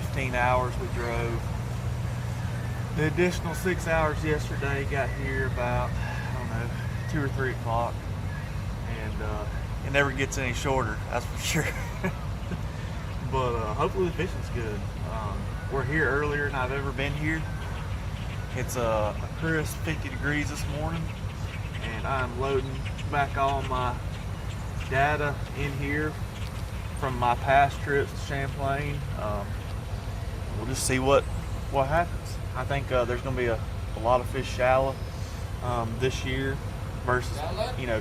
15 hours we drove. The additional 6 hours yesterday, got here about, I don't know, 2 or 3 o'clock. And it never gets any shorter, that's for sure. But hopefully the fishing's good. We're here earlier than I've ever been here. It's a crisp 50 degrees this morning, and I'm loading back all my data in here from my past trips to Champlain. We'll just see what happens. I think there's going to be a lot of fish shallow this year versus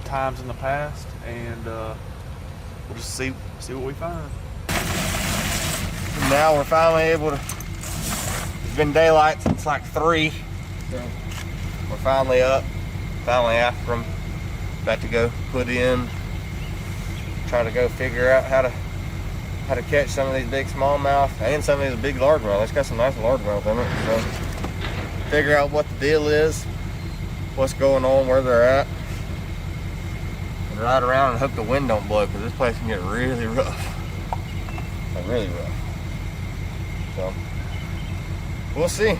times in the past, and we'll just see what we find. Now we're finally able to. It's been daylight since like 3. So we're finally up. Finally after them. About to go put in. Try to go figure out how to catch some of these big smallmouth and some of these big largemouth. It's got some nice largemouth in it. So figure out what the deal is, what's going on, where they're at, and ride around and hope the wind don't blow, because this place can get really rough. Like really rough. So we'll see.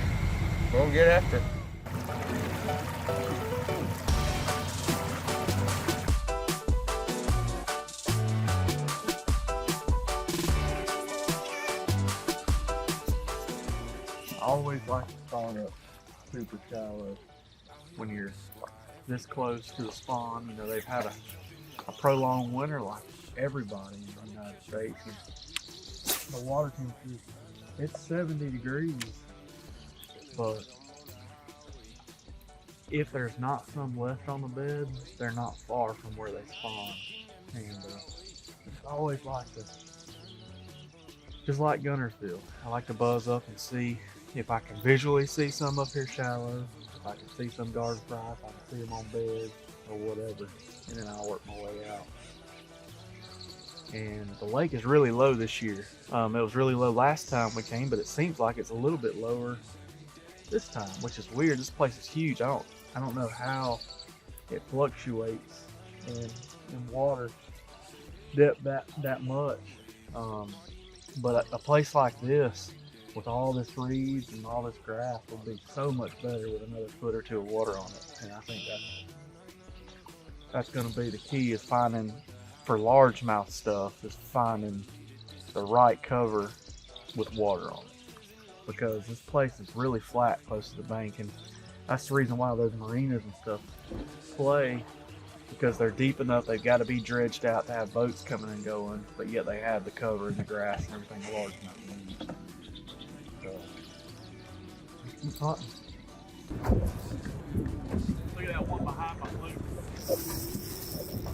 We'll get after it. I always like to start up super shallow when you're this close to the spawn. They've had a prolonged winter like everybody in the United States. And the water temperature, it's 70 degrees, but if there's not some left on the bed, they're not far from where they spawn. And I always like to, just like Gunnersville, I like to buzz up and see if I can visually see some up here shallow, if I can see some guard fry, if I can see them on beds or whatever, and then I'll work my way out. And the lake is really low this year. It was really low last time we came, but it seems like it's a little bit lower this time, which is weird. This place is huge. I don't know how it fluctuates in water depth that much. But a place like this, with all this reeds and all this grass, will be so much better with another foot or 2 of water on it. And I think that's going to be the key, is finding, for largemouth stuff, is finding the right cover with water on it. Because this place is really flat close to the bank, and that's the reason why those marinas and stuff play, because they're deep enough. They've got to be dredged out to have boats coming and going, but yet they have the cover and the grass and everything the largemouth needs. So, keep hunting. Look at that one behind my loop.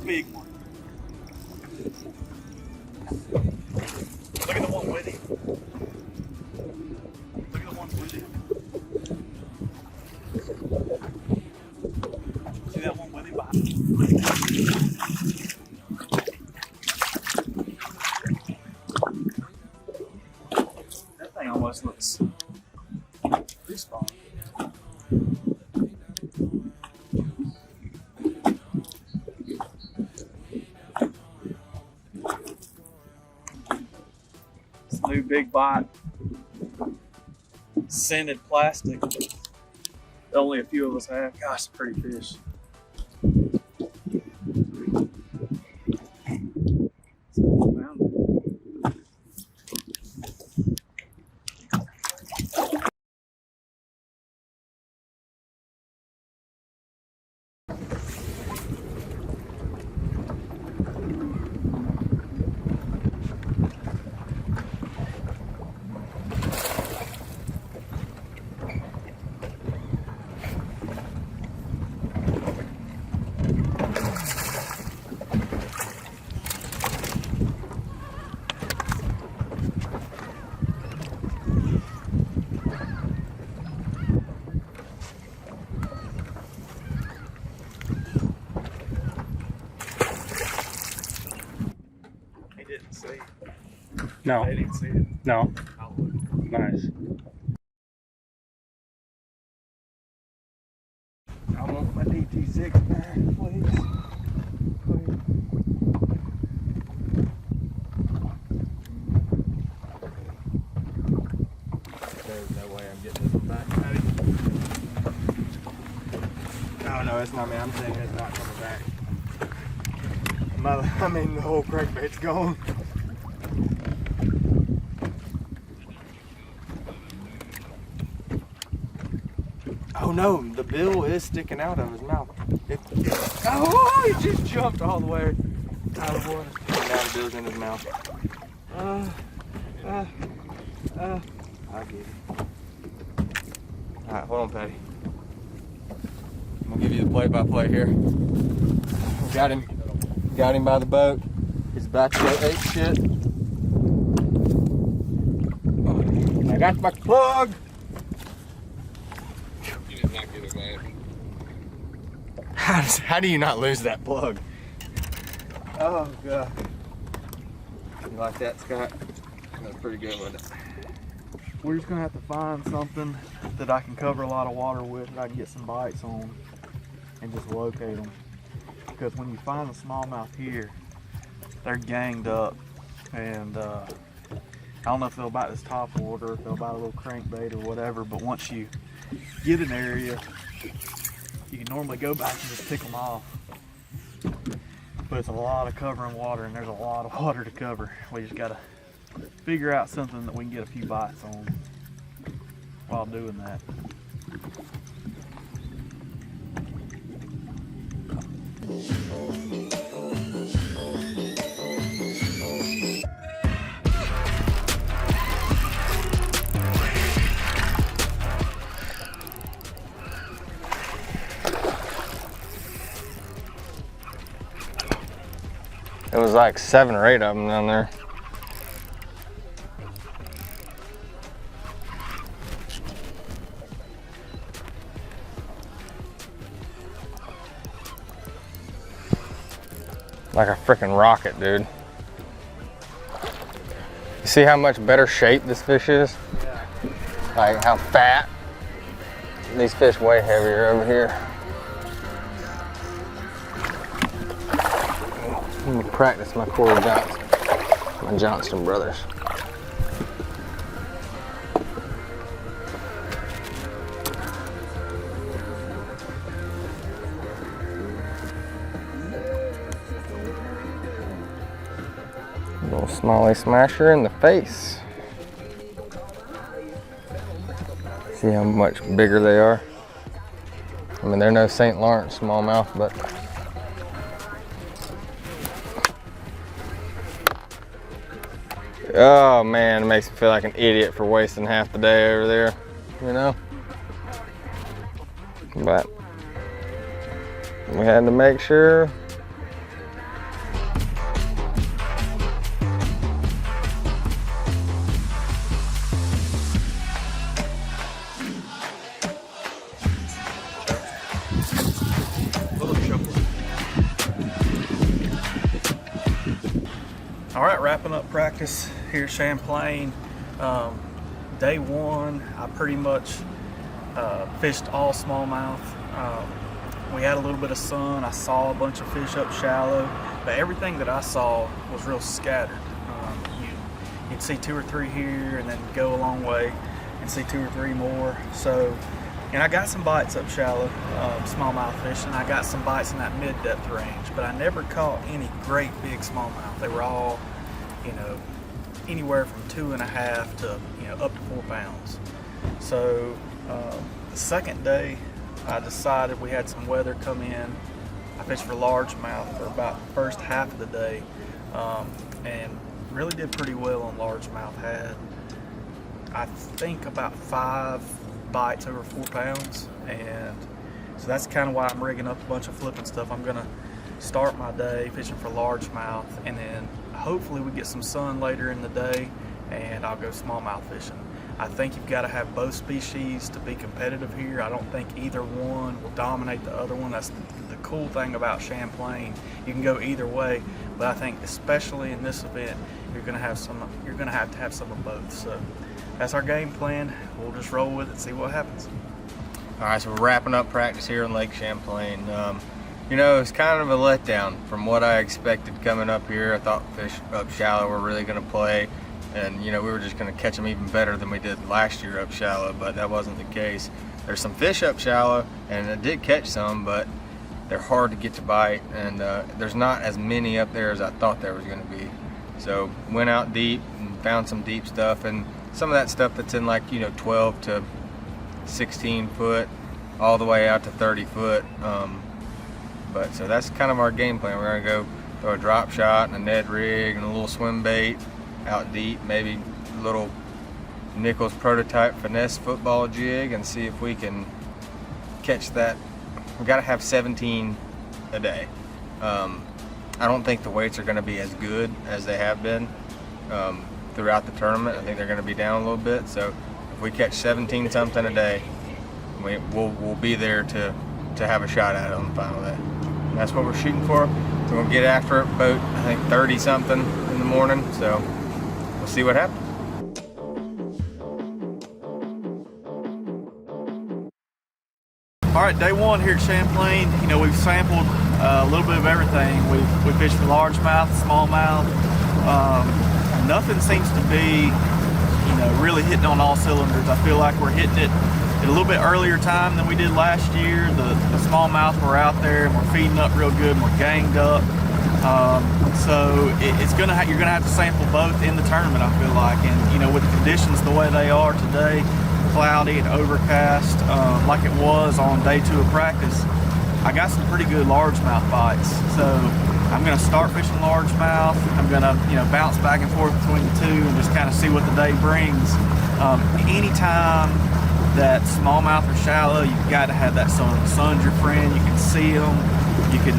Big one. Look at the one with him. Look at the one with him. See that one with him behind him? That thing almost looks respawn. New big bite scented plastic. Only a few of us have. Gosh, pretty fish. No. I didn't see it. No. Nice. I want my DT6 back, please. No, it's not me. I'm saying it's not coming back. I mean, the whole crankbait's gone. Oh no, the bill is sticking out of his mouth. Oh, he just jumped all the way out of the water. Now the bill's in his mouth. I get it. Alright, hold on, Patty. I'm gonna give you the play-by-play here. Got him by the boat. He's about to go ape shit. I got my plug. You did not get it back. How do you not lose that plug? Oh god. You like that, Scott? That's pretty good with it. We're just gonna have to find something that I can cover a lot of water with that I can get some bites on and just locate them. Because when you find the smallmouth here, they're ganged up, and I don't know if they'll bite this top water, if they'll bite a little crankbait or whatever, but once you get an area, you can normally go back and just pick them off. But it's a lot of covering water, and there's a lot of water to cover. We just gotta figure out something that we can get a few bites on while doing that. It was like 7 or 8 of them down there. Like a freaking rocket, dude. You see how much better shape this fish is? Yeah. Like how fat. These fish way heavier over here. I'm gonna practice my Corey Johnson, my Johnston brothers. Little smallie smasher in the face. See how much bigger they are? I mean, they're no St. Lawrence smallmouth, but oh man, it makes me feel like an idiot for wasting half the day over there, you know? But we had to make sure. All right, wrapping up practice here at Champlain. Day one, I pretty much fished all smallmouth. We had a little bit of sun. I saw a bunch of fish up shallow, but everything that I saw was real scattered. You'd see 2 or 3 here and then go a long way and see 2 or 3 more. So, and I got some bites up shallow, smallmouth fishing. I got some bites in that mid-depth range, but I never caught any great big smallmouth. They were all, you know, anywhere from 2.5 to, you know, up to 4 pounds. So the second day, I decided we had some weather come in. I fished for largemouth for about the first half of the day, and really did pretty well on largemouth. Had, I think, about 5 bites over 4 pounds, and so that's kind of why I'm rigging up a bunch of flipping stuff. I'm gonna start my day fishing for largemouth, and then hopefully we get some sun later in the day and I'll go smallmouth fishing. I think you've got to have both species to be competitive here. I don't think either one will dominate the other one. That's the cool thing about Champlain. You can go either way, but I think especially in this event, you're gonna have to have some of both. So that's our game plan. We'll just roll with it, see what happens. All right, so we're wrapping up practice here on Lake Champlain. You know, it's kind of a letdown from what I expected coming up here. I thought fish up shallow were really going to play, and you know, we were just going to catch them even better than we did last year up shallow, but that wasn't the case. There's some fish up shallow, and I did catch some, but they're hard to get to bite, and there's not as many up there as I thought there was going to be. So went out deep and found some deep stuff, and some of that stuff that's in like 12 to 16 foot, all the way out to 30 foot. But so that's kind of our game plan. We're gonna go throw a drop shot and a Ned rig and a little swim bait out deep, maybe a little Nichols prototype finesse football jig, and see if we can catch that. We got to have 17 a day. I don't think the weights are going to be as good as they have been throughout the tournament. I think they're going to be down a little bit. So if we catch 17 something a day, we'll be there to have a shot at it on the final day. And that's what we're shooting for. We're going to get after it about, I think, 30 something in the morning. So we'll see what happens. All right, day one here at Champlain. We've sampled a little bit of everything. We fished for largemouth, smallmouth. Nothing seems to be, really hitting on all cylinders. I feel like we're hitting it at a little bit earlier time than we did last year. The smallmouth were out there and we're feeding up real good and we're ganged up. So you're gonna have to sample both in the tournament, I feel like. And with the conditions the way they are today, cloudy and overcast, like it was on day 2 of practice, I got some pretty good largemouth bites. So I'm gonna start fishing largemouth. I'm gonna bounce back and forth between the two and just kind of see what the day brings. Anytime that smallmouth are shallow, you've got to have that sun. The sun's your friend. You can see them.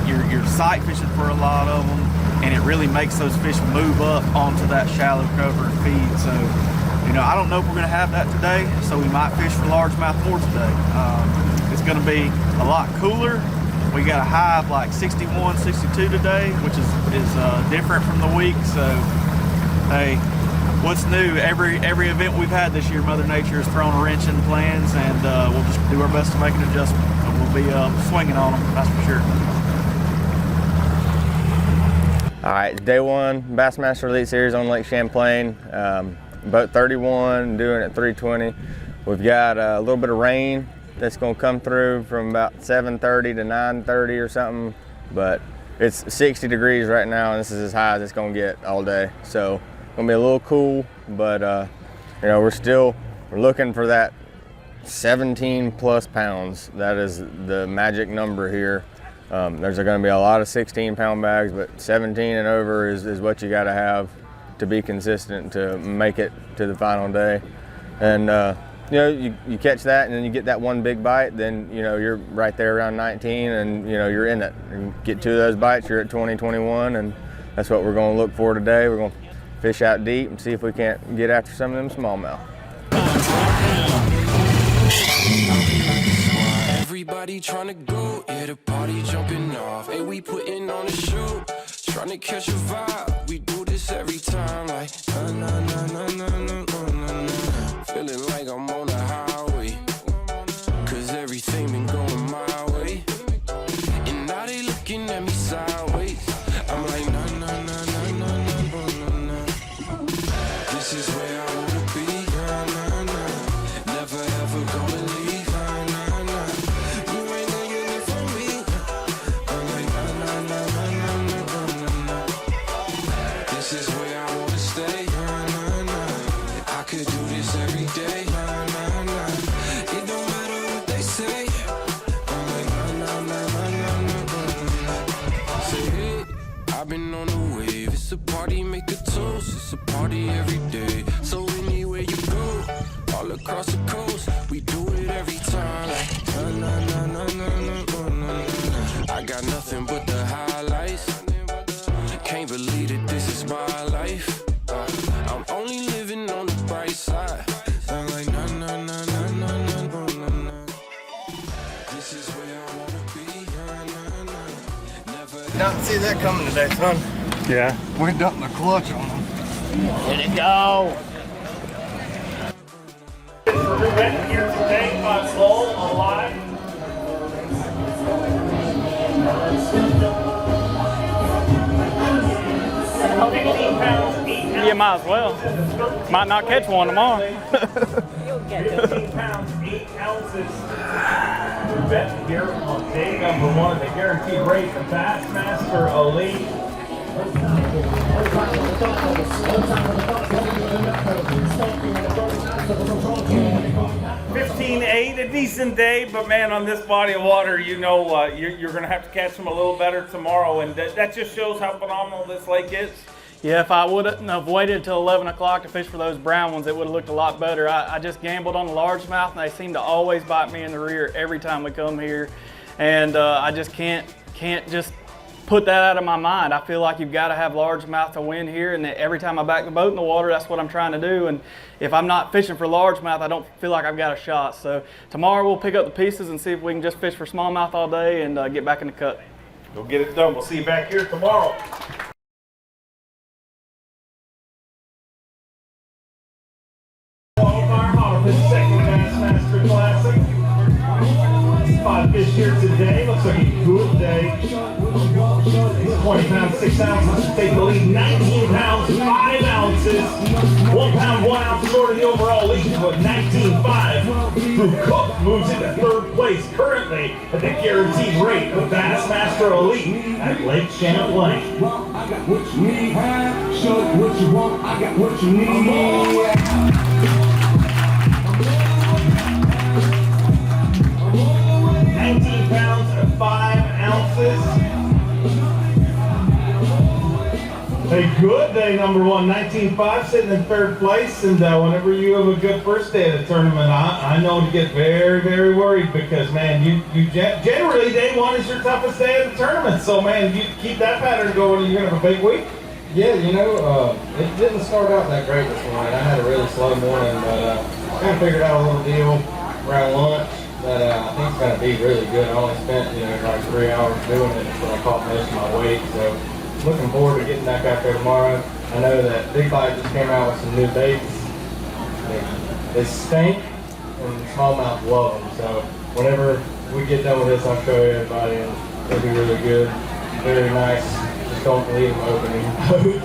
You're sight fishing for a lot of them, and it really makes those fish move up onto that shallow cover and feed. So I don't know if we're going to have that today, so we might fish for largemouth more today. It's going to be a lot cooler. We got a high of like 61, 62 today, which is different from the week. So, hey, what's new? Every event we've had this year, Mother Nature has thrown a wrench in the plans, and we'll just do our best to make an adjustment. And we'll be swinging on them, that's for sure. All right, day one, Bassmaster Elite Series on Lake Champlain. Boat 31, doing it 320. We've got a little bit of rain that's gonna come through from about 7:30 to 9:30 or something, but it's 60 degrees right now, and this is as high as it's gonna get all day. So gonna be a little cool, but we're looking for that 17 plus pounds. That is the magic number here. There's going to be a lot of 16-pound bags, but 17 and over is what you got to have to be consistent to make it to the final day. And you catch that, and then you get that one big bite, then you're right there around 19, and you're in it. And get 2 of those bites, you're at 20, 21, and that's what we're going to look for today. We're going to fish out deep and see if we can't get after some of them smallmouth. Everybody trying to go, yeah, the party jumping off. Hey, we putting on a show, trying to catch a vibe. We do this every time, like na na na na na na na na. Feeling like I'm on the highway, cause everything been going my way. And now they looking at me sideways. I'm like na na na na na na na na. This is where I wanna be, na na na. Never ever gonna leave, na na na. You ain't gonna get it from me. I'm like na na na na na na na na. This is where I wanna stay, na na na. I could do this every day, na na na. It don't matter what they say. I'm like na na na na na na na. Say hey, I've been on the wave. It's a party, make a toast. It's a party every day. So anywhere you go, all across the coast, we do it every time. Like na na na na na na na na. I got nothing but the highlights. Can't believe that this is my life. I'm only living on the bright side. I'm like na na na na na na na na. This is where I wanna be. Na na na. Never. Don't see that coming today, son. Yeah. We dumped the clutch on them. Let it go. Here today, my soul alive. Yeah, might as well. Might not catch one tomorrow. 15 pounds, 8 ounces. We bet here on day number 1, the guaranteed rate, the Bassmaster Elite. 15.8, a decent day, but man, on this body of water, you know, you're going to have to catch them a little better tomorrow, and that just shows how phenomenal this lake is. Yeah, if I wouldn't have waited until 11 o'clock to fish for those brown ones, it would have looked a lot better. I just gambled on the largemouth, and they seem to always bite me in the rear every time we come here. And I just can't just put that out of my mind. I feel like you've got to have largemouth to win here, and every time I back the boat in the water, that's what I'm trying to do. And if I'm not fishing for largemouth, I don't feel like I've got a shot. So tomorrow we'll pick up the pieces and see if we can just fish for smallmouth all day and get back in the cut. Go get it done. We'll see you back here tomorrow. Second Bassmaster Classic. 5 fish here today. Looks like a good day. 20 pounds, 6 ounces to take the lead. 19 pounds, 5 ounces. 1 pound, 1 ounce short of the overall lead, but 19.5. Drew Cook moves into 3rd place currently at the guaranteed rate of Bassmaster Elite at Lake Champlain. I got what you need, show what you want, I got what you need. 19 pounds and 5 ounces. A good day, number 1, 19.5, sitting in 3rd place. And whenever you have a good first day of the tournament, I know to get very, very worried because, man, you generally day 1 is your toughest day of the tournament. So, man, you keep that pattern going, you're going to have a big week. Yeah, you know, it didn't start out that great this morning. I had a really slow morning, but kind of figured out a little deal around lunch that I think it's going to be really good. I only spent, you know, like 3 hours doing it, but I caught most of my weight. So looking forward to getting back out there tomorrow. I know that Big Bite just came out with some new baits. They stink, and smallmouth love them. So whenever we get done with this, I'll show everybody, and it'll be really good. Very nice. Just don't leave them open.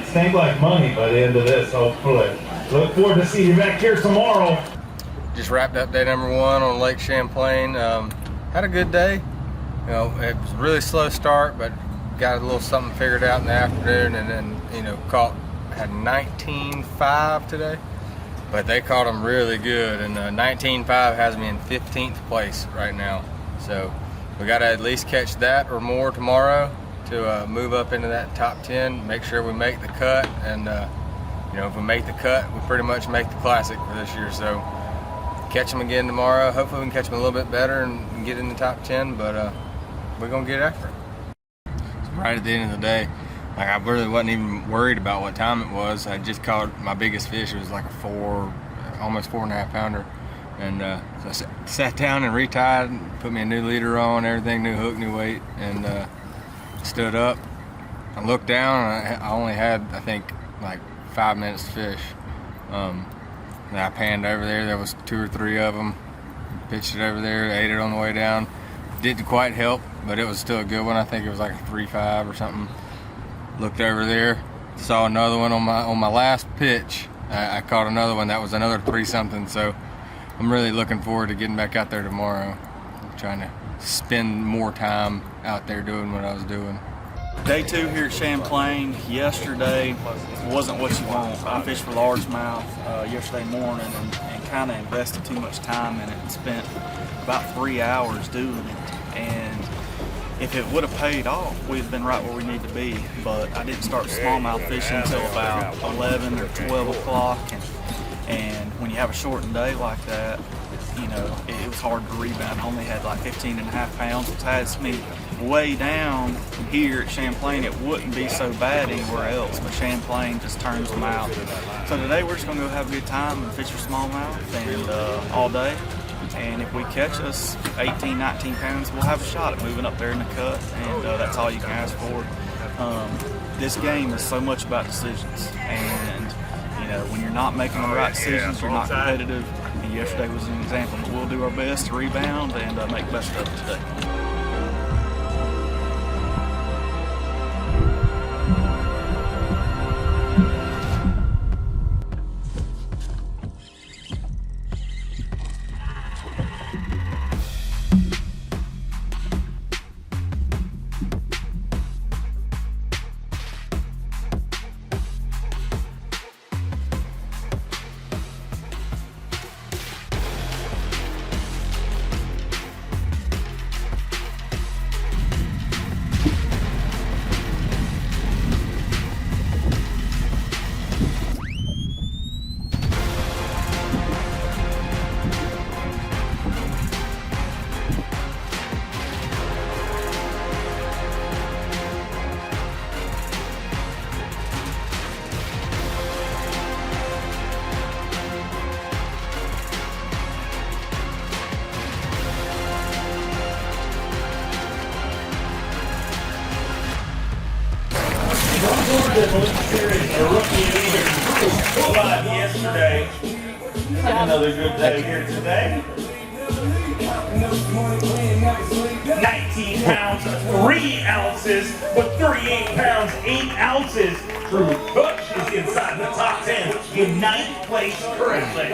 Stink like money by the end of this, hopefully. Look forward to seeing you back here tomorrow. Just wrapped up day number 1 on Lake Champlain. Had a good day. You know, it was a really slow start, but got a little something figured out in the afternoon, and then, you know, had 19.5 today, but they caught them really good, and 19.5 has me in 15th place right now. So we got to at least catch that or more tomorrow to move up into that top 10, make sure we make the cut, and you know, if we make the cut, we pretty much make the classic for this year. So catch them again tomorrow. Hopefully we can catch them a little bit better and get in the top 10, but we're gonna get after it. Right at the end of the day, like, I really wasn't even worried about what time it was. I just caught my biggest fish. It was like a almost 4.5 pounder, and so I sat down and retied, put me a new leader on, everything, new hook, new weight, and stood up. I looked down, and I only had, I think, like 5 minutes to fish. And I panned over there. There was 2 or 3 of them. Pitched it over there, ate it on the way down. Didn't quite help, but it was still a good one. I think it was like a 3.5 or something. Looked over there, saw another one on my last pitch. I caught another one that was another 3-something. So I'm really looking forward to getting back out there tomorrow. I'm trying to spend more time out there doing what I was doing. Day 2 here at Champlain. Yesterday wasn't what you want. I fished for largemouth yesterday morning and kind of invested too much time in it and spent about 3 hours doing it. And if it would have paid off, we'd have been right where we need to be. But I didn't start smallmouth fishing until about 11 or 12 o'clock. And when you have a shortened day like that, you know, it was hard to rebound. I only had like 15.5 pounds, which has me way down here at Champlain. It wouldn't be so bad anywhere else, but Champlain just turns them out. So today we're just gonna go have a good time and fish for smallmouth and all day. And if we catch us 18, 19 pounds, we'll have a shot at moving up there in the cut, and that's all you can ask for. This game is so much about decisions, and you know, when you're not making the right decisions, you're not competitive. And yesterday was an example, but we'll do our best to rebound and make the best of it today. Series, a rookie leader, live yesterday. Another good day here today. 19 pounds, 3 ounces, but 38 pounds, 8 ounces. Drew Cook is inside the top 10 in 9th place currently.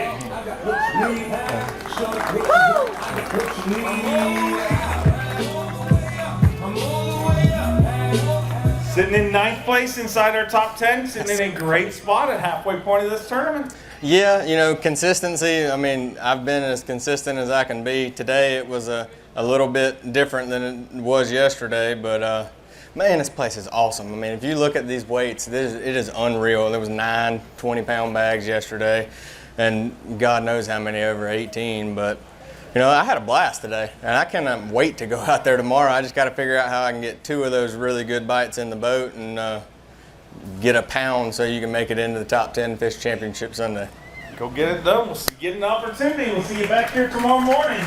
Sitting in 9th place inside our top 10, sitting in a great spot at halfway point of this tournament. Yeah, you know, consistency. I mean, I've been as consistent as I can be. Today it was a little bit different than it was yesterday, but man, this place is awesome. I mean, if you look at these weights, it is unreal. There was 9 20-pound bags yesterday, and God knows how many over 18, but you know, I had a blast today, and I cannot wait to go out there tomorrow. I just got to figure out how I can get 2 of those really good bites in the boat and get a pound so you can make it into the top 10 Fish Championship Sunday. Go get it done. We'll get an opportunity. We'll see you back here tomorrow morning.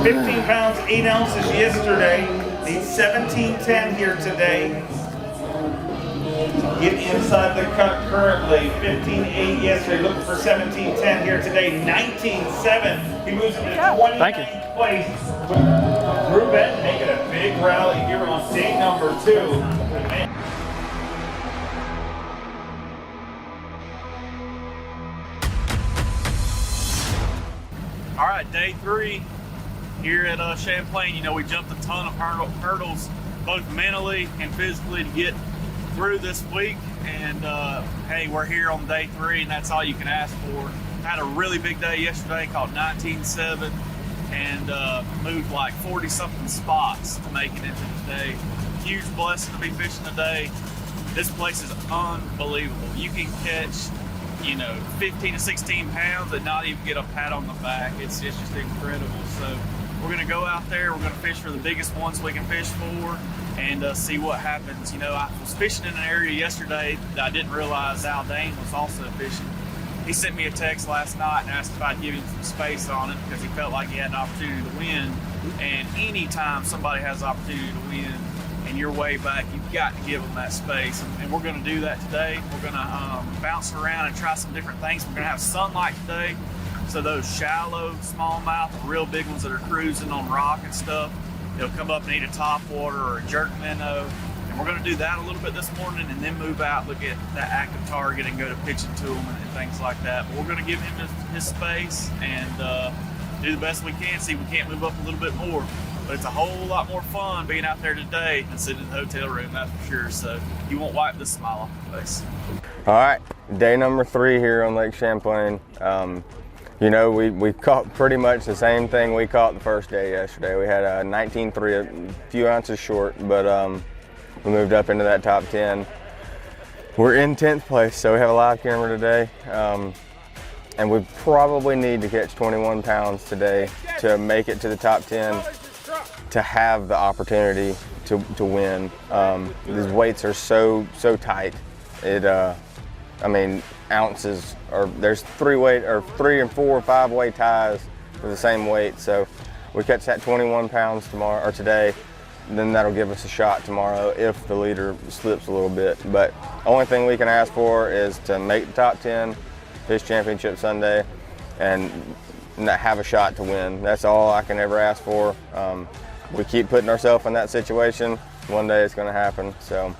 15 pounds, 8 ounces yesterday. Need 17.10 here today. Get inside the cut currently. 15.8 yesterday. Looking for 17.10 here today. 19.7. He moves into 29th place. Drew Benton making a big rally here on day number 2. All right, day 3 here at Champlain. You know, we jumped a ton of hurdles, both mentally and physically, to get through this week. And hey, we're here on day 3, and that's all you can ask for. Had a really big day yesterday, caught 19.7, and moved like 40-something spots to make it into today. Huge blessing to be fishing today. This place is unbelievable. You can catch, you know, 15 to 16 pounds and not even get a pat on the back. It's just incredible. So we're gonna go out there, we're gonna fish for the biggest ones we can fish for, and see what happens. You know, I was fishing in an area yesterday that I didn't realize Al Dane was also fishing. He sent me a text last night and asked if I'd give him some space on it because he felt like he had an opportunity to win. And anytime somebody has an opportunity to win and you're way back, you've got to give them that space. And we're going to do that today. We're going to bounce around and try some different things. We're going to have sunlight today. So those shallow smallmouth, real big ones that are cruising on rock and stuff, they'll come up and eat a topwater or a jerk minnow. And we're going to do that a little bit this morning and then move out, look at that active target and go to pitching to him and things like that. But we're going to give him his space and do the best we can. See if we can't move up a little bit more. But it's a whole lot more fun being out there today than sitting in the hotel room, that's for sure. So you won't wipe the smile off the face. All right, day number 3 here on Lake Champlain. You know, we caught pretty much the same thing we caught the first day yesterday. We had a 19.3, a few ounces short, but we moved up into that top 10. We're in 10th place, so we have a live camera today. And we probably need to catch 21 pounds today to make it to the top 10 to have the opportunity to win. These weights are so tight. I mean, ounces are, there's 3 and 4 or 5 weight ties for the same weight. So we catch that 21 pounds tomorrow or today, then that'll give us a shot tomorrow if the leader slips a little bit. But the only thing we can ask for is to make the top 10 Fish Championship Sunday and have a shot to win. That's all I can ever ask for. We keep putting ourselves in that situation. One day it's going to happen. So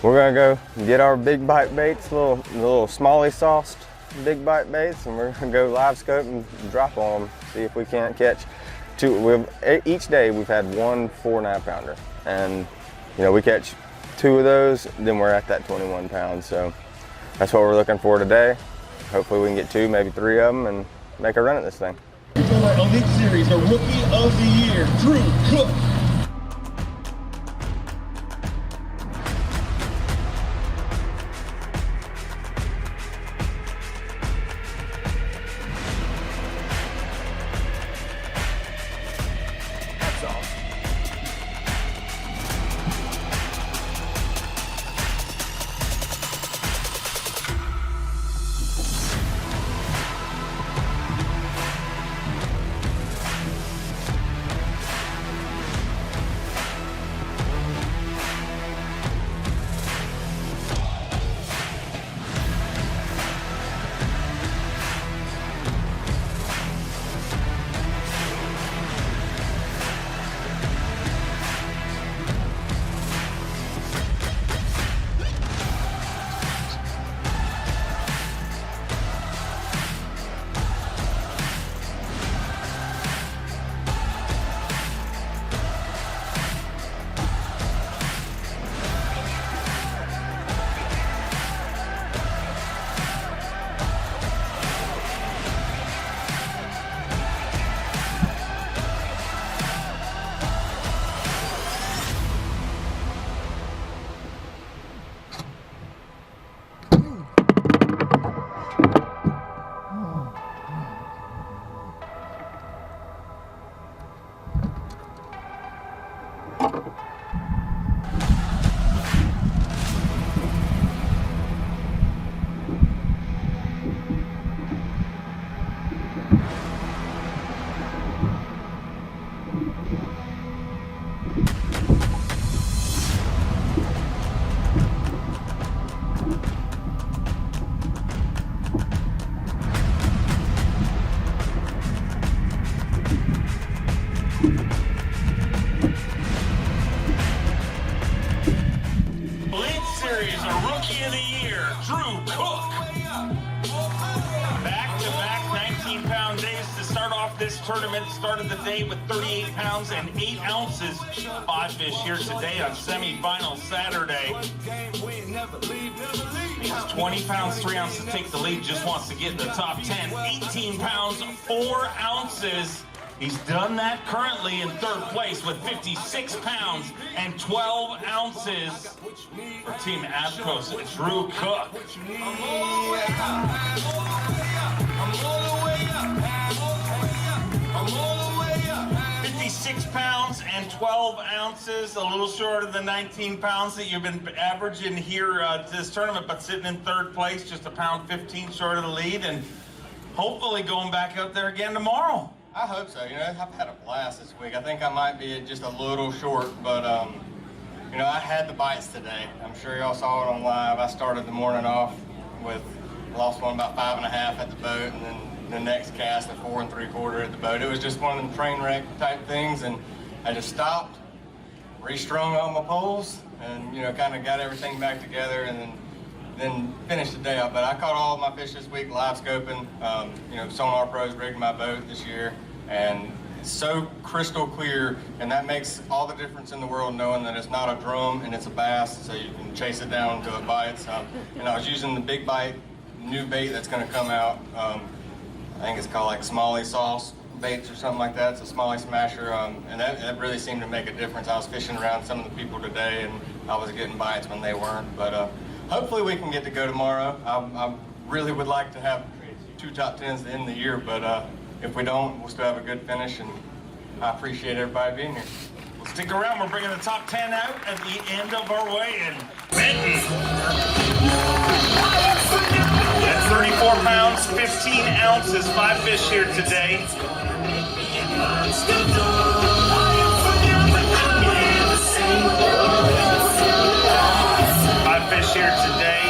we're going to go get our big bite baits, little smally sauced big bite baits, and we're going to go live scope and drop on them. See if we can't catch 2. Each day we've had 1 4.5 pounder, and you know, we catch 2 of those, then we're at that 21 pounds. So that's what we're looking for today. Hopefully we can get 2, maybe 3 of them and make a run at this thing. Our Elite Series, the Rookie of the Year, Drew Cook. is a Rookie of the Year, Drew Cook. Back-to-back 19-pound days to start off this tournament. Started the day with 38 pounds and 8 ounces. 5 fish here today on semifinal Saturday. He's 20 pounds, 3 ounces to take the lead. Just wants to get in the top 10. 18 pounds, 4 ounces. He's done that currently in 3rd place with 56 pounds and 12 ounces for Team Abcos. It's Drew Cook. 56 pounds and 12 ounces, a little short of the 19 pounds that you've been averaging here this tournament, but sitting in 3rd place, just a pound 15 short of the lead, and hopefully going back out there again tomorrow. I hope so. You know, I've had a blast this week. I think I might be just a little short, but you know, I had the bites today. I'm sure y'all saw it on live. I started the morning off with, lost one about 5.5 at the boat, and then the next cast at 4 3/4 at the boat. It was just one of them train wreck type things, and I just stopped, restrung all my poles, and you know, kind of got everything back together, and then finished the day up. But I caught all of my fish this week live scoping. You know, Sonar Pros rigged my boat this year, and it's so crystal clear, and that makes all the difference in the world knowing that it's not a drum and it's a bass, so you can chase it down until it bites. And I was using the big bite new bait that's going to come out. I think it's called like Smalley sauce baits or something like that. It's a Smalley smasher, and that really seemed to make a difference. I was fishing around some of the people today, and I was getting bites when they weren't. But hopefully we can get to go tomorrow. I really would like to have 2 top 10s to end the year, but if we don't, we'll still have a good finish, and I appreciate everybody being here. Stick around, we're bringing the top 10 out at the end of our weigh-in. Benton. At 34 pounds, 15 ounces, 5 fish here today. 5 fish here today.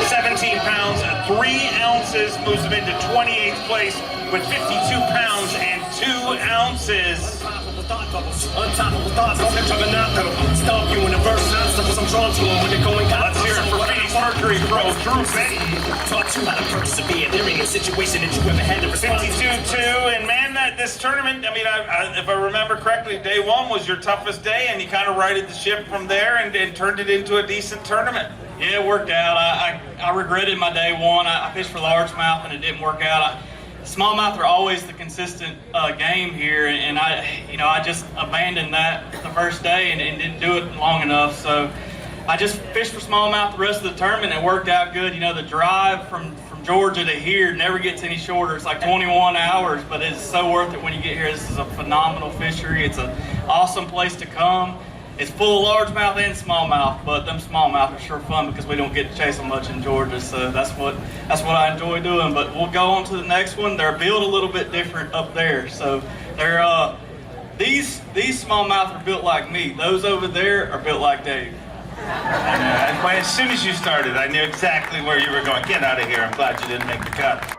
17 pounds, 3 ounces, moves him into 28th place with 52 pounds and 2 ounces. Let's hear it for Phoenix Mercury Pro, Drew Benton. 52-2, and man, this tournament, I mean, if I remember correctly, day 1 was your toughest day, and you kind of righted the ship from there and turned it into a decent tournament. Yeah, it worked out. I regretted my day 1. I fished for largemouth and it didn't work out. Smallmouth are always the consistent game here, and I just abandoned that the first day and didn't do it long enough. So I just fished for smallmouth the rest of the tournament, and it worked out good. You know, the drive from Georgia to here never gets any shorter. It's like 21 hours, but it's so worth it when you get here. This is a phenomenal fishery. It's an awesome place to come. It's full of largemouth and smallmouth, but them smallmouth are sure fun because we don't get to chase them much in Georgia, so that's what I enjoy doing. But we'll go on to the next one. They're built a little bit different up there, so they're these smallmouth are built like me. Those over there are built like Dave. As soon as you started, I knew exactly where you were going. Get out of here! I'm glad you didn't make the cut.